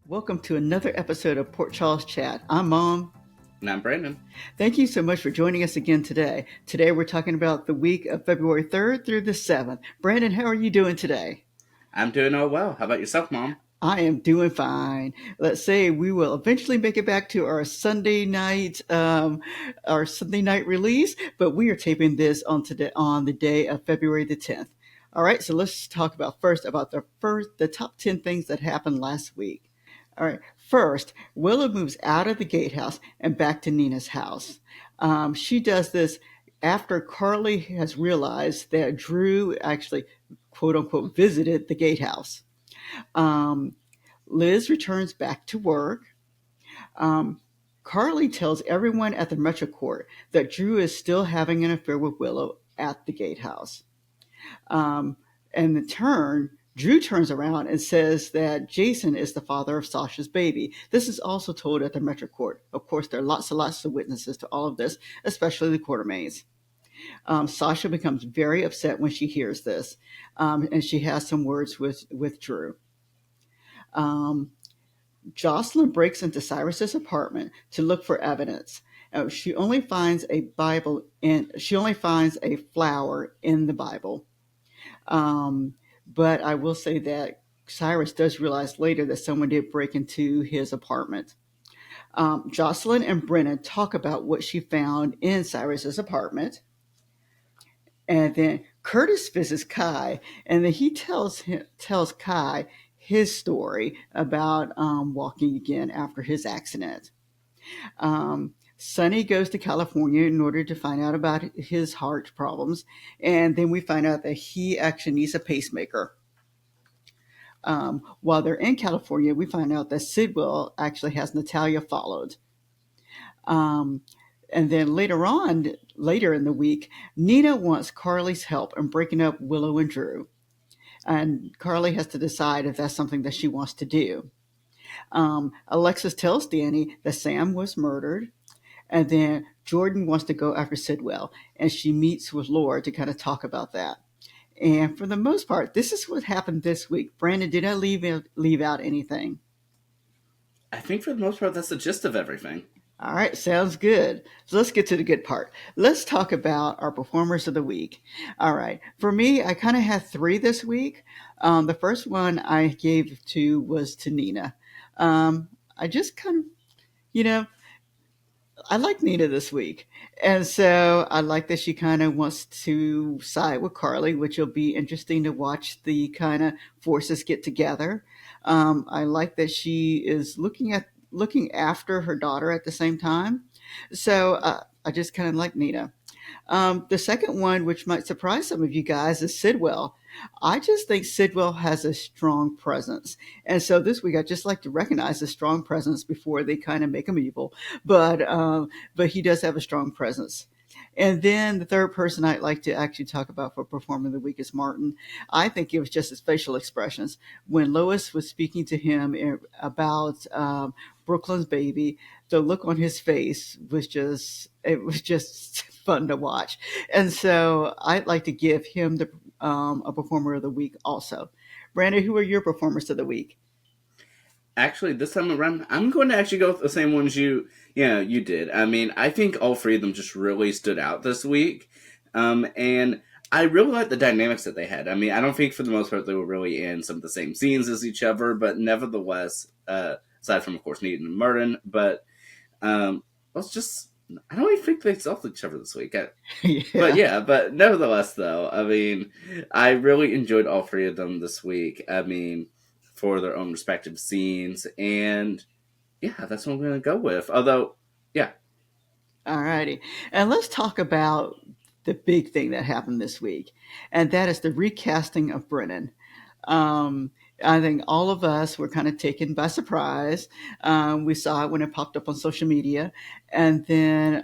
Welcome to another episode of Port Charles Chat. I'm Mom. And I'm Brandon. Thank you so much for joining us again today. Today we're talking about the week of February 3rd through the 7th. Brandon, how are you doing today? I'm doing all well. How about yourself, Mom? I am doing fine. Let's say we will eventually make it back to our Sunday night release, but we are taping this on the day of February the 10th. All right, so let's talk about the top 10 things that happened last week. All right. First, Willow moves out of the gatehouse and back to Nina's house. She does this after Carly has realized that Drew actually, quote unquote, visited the gatehouse. Um, Liz returns back to work. Um, Carly tells everyone at the Metro Court that Drew is still having an affair with Willow at the gatehouse. Um, and in turn, Drew turns around and says that Jason is the father of Sasha's baby. This is also told at the Metro Court. Of course, there are lots and lots of witnesses to all of this, especially the quartermaids. Sasha becomes very upset when she hears this, and she has some words with Drew. Um, Jocelyn breaks into Cyrus's apartment to look for evidence. She only finds a Bible and she only finds a flower in the Bible. Um, but I will say that Cyrus does realize later that someone did break into his apartment. Jocelyn and Brennan talk about what she found in Cyrus's apartment. And then Curtis visits Kai, and then he tells Kai his story about walking again after his accident. Sonny goes to California in order to find out about his heart problems, and then we find out that he actually needs a pacemaker. While they're in California, we find out that Sidwell actually has Natalia followed. Um, and then later in the week, Nina wants Carly's help in breaking up Willow and Drew. And Carly has to decide if that's something that she wants to do. Alexis tells Danny that Sam was murdered. And then Jordan wants to go after Sidwell. And she meets with Laura to kind of talk about that. And for the most part, this is what happened this week. Brandon, did I leave out anything? I think for the most part, that's the gist of everything. All right, sounds good. So let's get to the good part. Let's talk about our performers of the week. All right, for me, I kind of had three this week. The first one I gave to was to Nina. I just kind of, you know, I like Nina this week. And so I like that she kind of wants to side with Carly, which will be interesting to watch the kind of forces get together. I like that she is looking after her daughter at the same time. So I just kind of like Nina. The second one, which might surprise some of you guys, is Sidwell. I just think Sidwell has a strong presence. And so this week, I just like to recognize the strong presence before they kind of make him evil. But he does have a strong presence. And then the third person I'd like to actually talk about for performer of the week is Martin. I think it was just his facial expressions. When Lois was speaking to him about Brooklyn's baby, the look on his face it was just fun to watch. And so I'd like to give him a performer of the week also. Brandon, who are your performers of the week? Actually, this time around, I'm going to actually go with the same ones you did. I mean, I think all three of them just really stood out this week. And I really like the dynamics that they had. I mean, I don't think for the most part they were really in some of the same scenes as each other, but nevertheless, aside from, of course, Needham and Merton, but let's just I don't even think they saw each other this week. Yeah. But nevertheless, though, I mean, I really enjoyed all three of them this week. I mean, for their own respective scenes, and yeah, that's what I'm going to go with. Although, yeah, All righty. And let's talk about the big thing that happened this week, and that is the recasting of Brennan. Um, I think all of us were kind of taken by surprise. We saw it when it popped up on social media, and then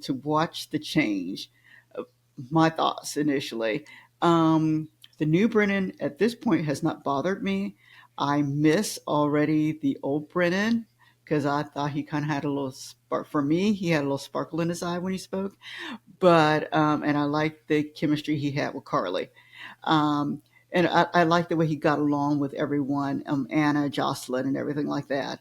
to watch the change. My thoughts initially. The new Brennan at this point has not bothered me. I miss already the old Brennan because I thought he kind of had a little spark. For me, he had a little sparkle in his eye when he spoke. And I liked the chemistry he had with Carly. Um, and I like the way he got along with everyone, Anna, Jocelyn, and everything like that.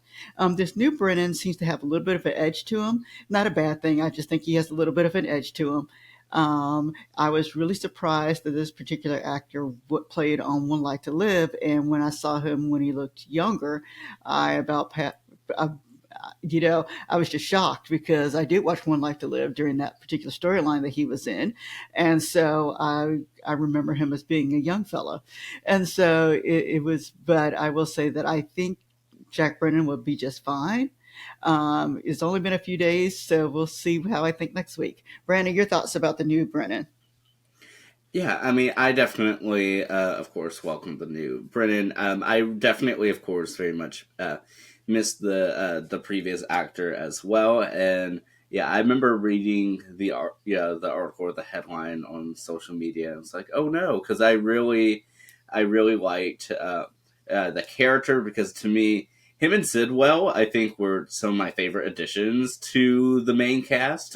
This new Brennan seems to have a little bit of an edge to him. Not a bad thing. I just think he has a little bit of an edge to him. I was really surprised that this particular actor played on One Life to Live, and when I saw him when he looked younger, I about I, I was just shocked because I did watch One Life to Live during that particular storyline that he was in, and so I remember him as being a young fella, and so it was. But I will say that I think Jack Brennan will be just fine. It's only been a few days, so we'll see how I think next week. Brandon, your thoughts about the new Brennan? Yeah, I mean, I definitely, of course, welcome the new Brennan. I definitely, of course, very much missed the previous actor as well, and yeah, I remember reading the article or the headline on social media, and it's like, oh no, because I really liked the character because to me, him and Sidwell, I think, were some of my favorite additions to the main cast.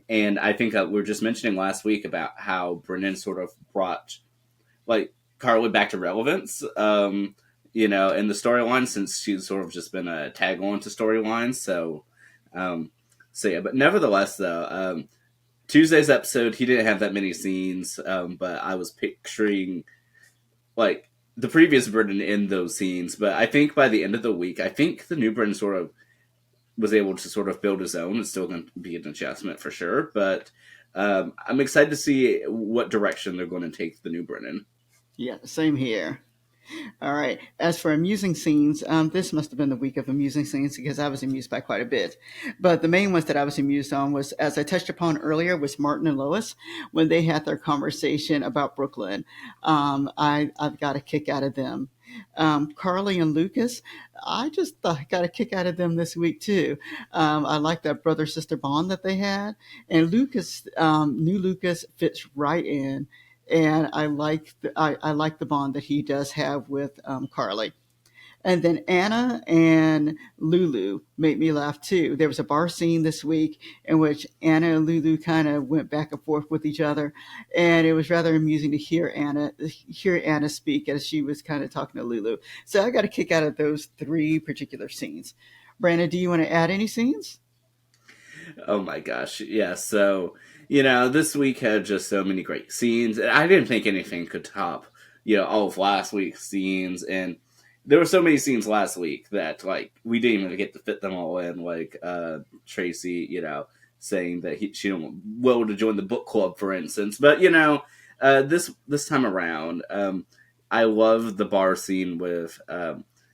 And I think we were just mentioning last week about how Brennan sort of brought like Carly back to relevance, in the storyline since she's sort of just been a tag on to storylines. Um, so yeah, but nevertheless, though, Tuesday's episode he didn't have that many scenes, but I was picturing like the previous Brennan in those scenes. But I think by the end of the week, I think the new Brennan sort of was able to sort of build his own. It's still going to be an adjustment for sure, but I'm excited to see what direction they're going to take the new Brennan. Yeah, same here. All right. As for amusing scenes, this must have been the week of amusing scenes because I was amused by quite a bit. But the main ones that I was amused on was, as I touched upon earlier, was Martin and Lois when they had their conversation about Brooklyn. I've got a kick out of them. Carly and Lucas, got a kick out of them this week too. I like that brother sister bond that they had, and new Lucas fits right in, and I like the bond that he does have with Carly. And then Anna and Lulu made me laugh too. There was a bar scene this week in which Anna and Lulu kind of went back and forth with each other, and it was rather amusing to hear Anna speak as she was kind of talking to Lulu. So I got a kick out of those three particular scenes. Brandon, do you want to add any scenes? Oh my gosh, yeah. So this week had just so many great scenes, and I didn't think anything could top all of last week's scenes, and there were so many scenes last week that like we didn't even get to fit them all in. Like Tracy, saying that she don't will to join the book club, for instance. But this time around, I love the bar scene with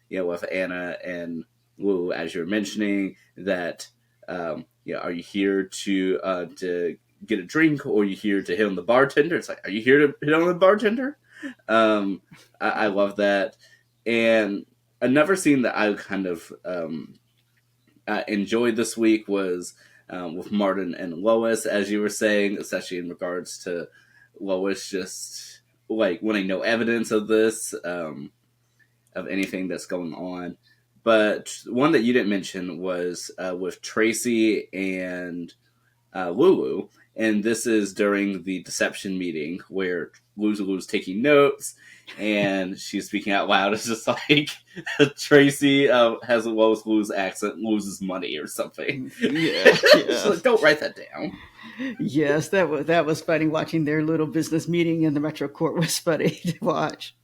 with Anna and Lou, as you're mentioning that. Are you here to get a drink, or are you here to hit on the bartender? It's like, are you here to hit on the bartender? I love that. And another scene that I kind of enjoyed this week was with Martin and Lois, as you were saying, especially in regards to Lois just like wanting no evidence of this, of anything that's going on. But one that you didn't mention was with Tracy and Lulu, and this is during the deception meeting where Lulu's taking notes and she's speaking out loud. It's just like Tracy has a Lulu's accent, loses money or something. Yeah, She's yeah. like, don't write that down. Yes, that was funny. Watching their little business meeting in the Metro Court was funny to watch.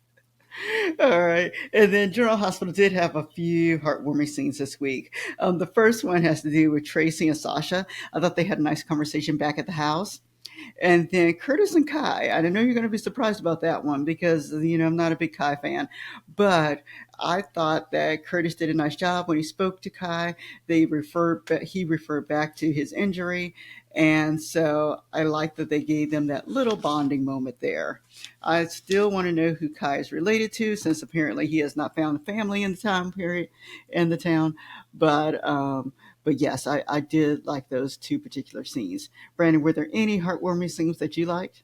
All right. And then General Hospital did have a few heartwarming scenes this week. The first one has to do with Tracy and Sasha. I thought they had a nice conversation back at the house. And then Curtis and Kai. I know you're going to be surprised about that one because, I'm not a big Kai fan. But I thought that Curtis did a nice job when he spoke to Kai. He referred back to his injury. And so I like that they gave them that little bonding moment there. I still want to know who Kai is related to, since apparently he has not found a family in the time period in the town. But yes, I did like those two particular scenes. Brandon, were there any heartwarming scenes that you liked?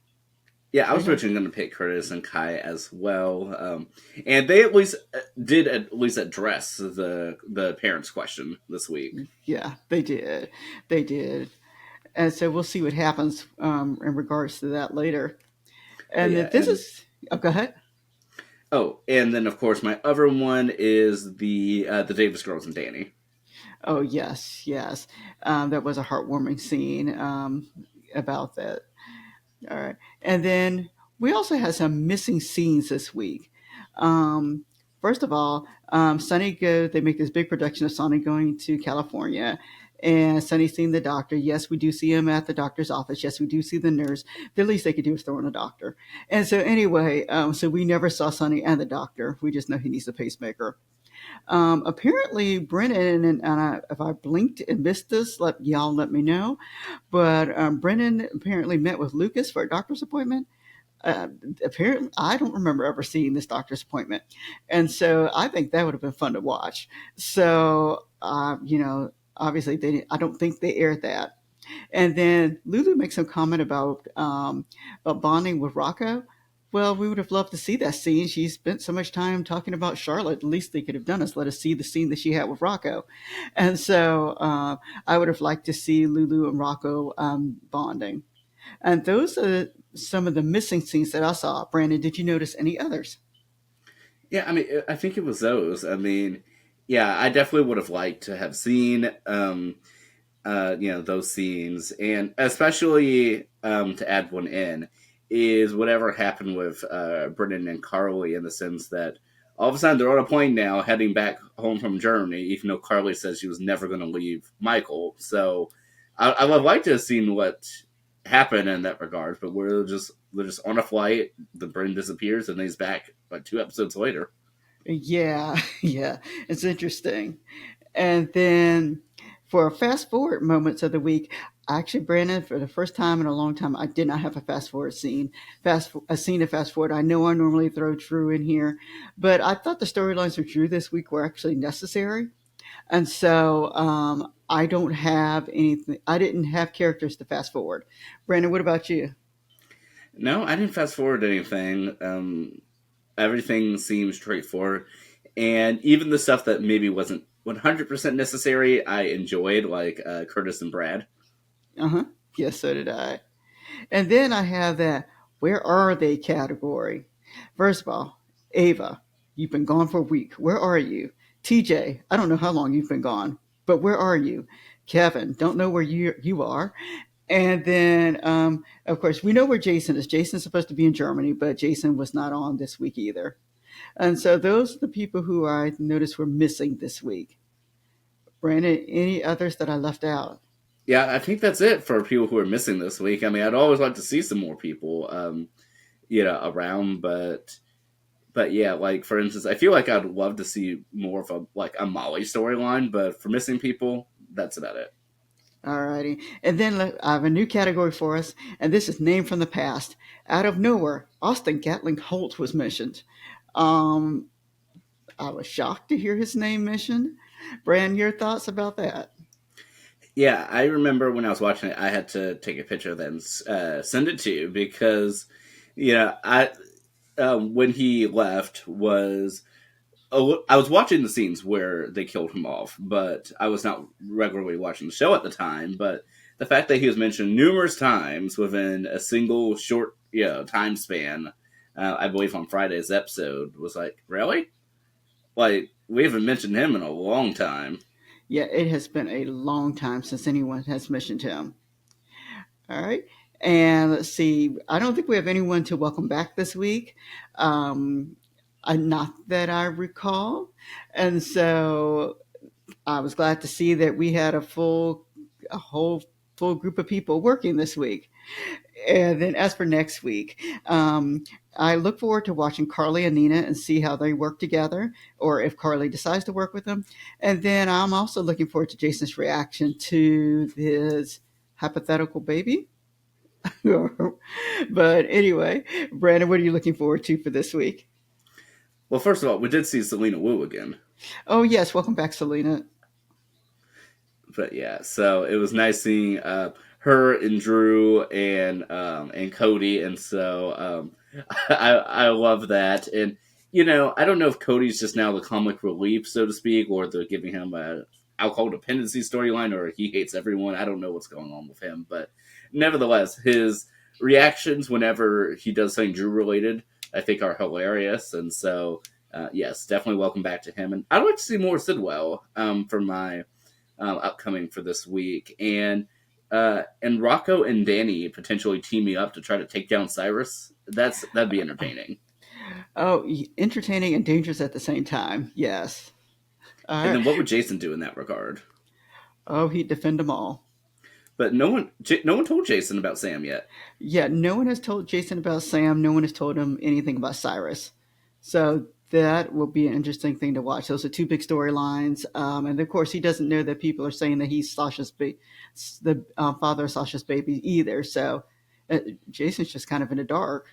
Yeah, I was originally going to pick Curtis and Kai as well, and they at least did at least address the parents' question this week. Yeah, they did. They did. And so we'll see what happens in regards to that later. But And yeah, then this and is Oh, go ahead. Oh, and then of course my other one is the Davis girls and Danny. Oh, yes, yes. That was a heartwarming scene about that. All right. And then we also had some missing scenes this week. Um, First of all, they make this big production of Sonny going to California. And Sonny's seeing the doctor. Yes, we do see him at the doctor's office. Yes, we do see the nurse. The least they could do is throw in a doctor. And so, anyway, so we never saw Sonny and the doctor. We just know he needs a pacemaker. Apparently, Brennan, if I blinked and missed this, let me know. But Brennan apparently met with Lucas for a doctor's appointment. Uh, Apparently, I don't remember ever seeing this doctor's appointment, and so I think that would have been fun to watch. So, obviously, I don't think they aired that. And then Lulu makes some comment about bonding with Rocco. Well, we would have loved to see that scene. She spent so much time talking about Charlotte. The least they could have done is let us see the scene that she had with Rocco. And so I would have liked to see Lulu and Rocco bonding. And those are some of the missing scenes that I saw. Brandon, did you notice any others? Yeah, I mean, I think it was those. I mean, yeah, I definitely would have liked to have seen, those scenes, and especially to add one in is whatever happened with Brennan and Carly in the sense that all of a sudden they're on a plane now heading back home from Germany, even though Carly says she was never going to leave Michael. So I would like to have seen what happened in that regard, but they're just on a flight. The Brennan disappears, and he's back like 2 episodes later. Yeah, yeah, it's interesting. And then for fast forward moments of the week, actually, Brandon, for the first time in a long time, I did not have a fast forward scene. A scene to fast forward. I know I normally throw Drew in here, but I thought the storylines for Drew this week were actually necessary. And so I don't have anything. I didn't have characters to fast forward. Brandon, what about you? No, I didn't fast forward anything. Everything seems straightforward, and even the stuff that maybe wasn't 100% necessary, I enjoyed, like Curtis and Brad. Uh huh. Yes, so did I. And then I have that where are they category. First of all, Ava, you've been gone for a week. Where are you? TJ, I don't know how long you've been gone, but where are you? Kevin, don't know where you are. And then, of course, we know where Jason is. Jason's supposed to be in Germany, but Jason was not on this week either. And so those are the people who I noticed were missing this week. Brandon, any others that I left out? Yeah, I think that's it for people who are missing this week. I mean, I'd always like to see some more people, around, but yeah, like for instance, I feel like I'd love to see more of a Molly storyline, but for missing people, that's about it. Alrighty. And then I have a new category for us, and this is named from the past. Out of nowhere, Austin Gatling Holt was mentioned. Um, I was shocked to hear his name mentioned. Brand, your thoughts about that? Yeah, I remember when I was watching it, I had to take a picture of that and send it to you because, I when he left was I was watching the scenes where they killed him off, but I was not regularly watching the show at the time. But the fact that he was mentioned numerous times within a single short, time span, I believe on Friday's episode, was like, really? Like we haven't mentioned him in a long time. Yeah, it has been a long time since anyone has mentioned him. All right. And let's see. I don't think we have anyone to welcome back this week. Um, Not that I recall. And so I was glad to see that we had a whole full group of people working this week. And then as for next week, I look forward to watching Carly and Nina and see how they work together, or if Carly decides to work with them. And then I'm also looking forward to Jason's reaction to his hypothetical baby. But anyway, Brandon, what are you looking forward to for this week? Well, first of all, we did see Selena Wu again. Oh, yes, welcome back, Selena. But yeah, so it was nice seeing her and Drew and Cody, and so I love that. And I don't know if Cody's just now the comic relief, so to speak, or they're giving him a alcohol dependency storyline, or he hates everyone. I don't know what's going on with him, but nevertheless, his reactions whenever he does something Drew related I think are hilarious. And so, yes, definitely welcome back to him. And I'd like to see more Sidwell for my upcoming for this week. And Rocco and Danny potentially teaming up to try to take down Cyrus. That'd be entertaining. Oh, entertaining and dangerous at the same time. Yes. All And right. then what would Jason do in that regard? Oh, he'd defend them all. But no one told Jason about Sam yet. Yeah, no one has told Jason about Sam. No one has told him anything about Cyrus. So that will be an interesting thing to watch. Those are two big storylines. And of course, he doesn't know that people are saying that he's the father of Sasha's baby either. So uh, Jason's just kind of in the dark.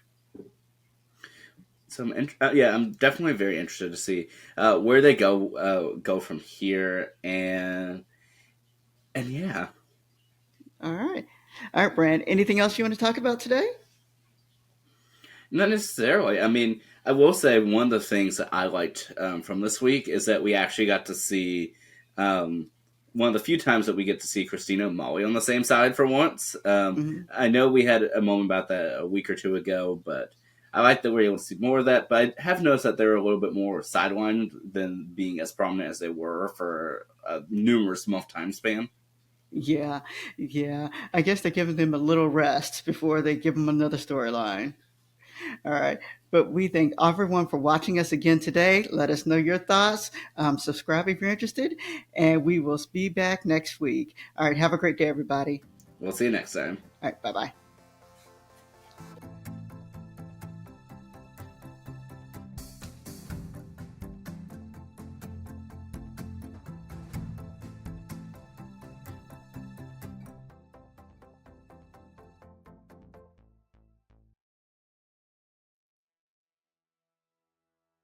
So yeah, I'm definitely very interested to see where they go from here, and yeah, All right. All right, Brand. Anything else you want to talk about today? not necessarily. I mean, I will say one of the things that I liked from this week is that we actually got to see um, one of the few times that we get to see Christina and Molly on the same side for once. Mm-hmm. I know we had a moment about that a week or two ago, but I like that we're able to see more of that. But I have noticed that they're a little bit more sidelined than being as prominent as they were for a numerous month time span. Yeah, yeah. I guess they're giving them a little rest before they give them another storyline. All right. But we thank everyone for watching us again today. Let us know your thoughts. Subscribe if you're interested, and we will be back next week. All right. Have a great day, everybody. We'll see you next time. All right. Bye bye.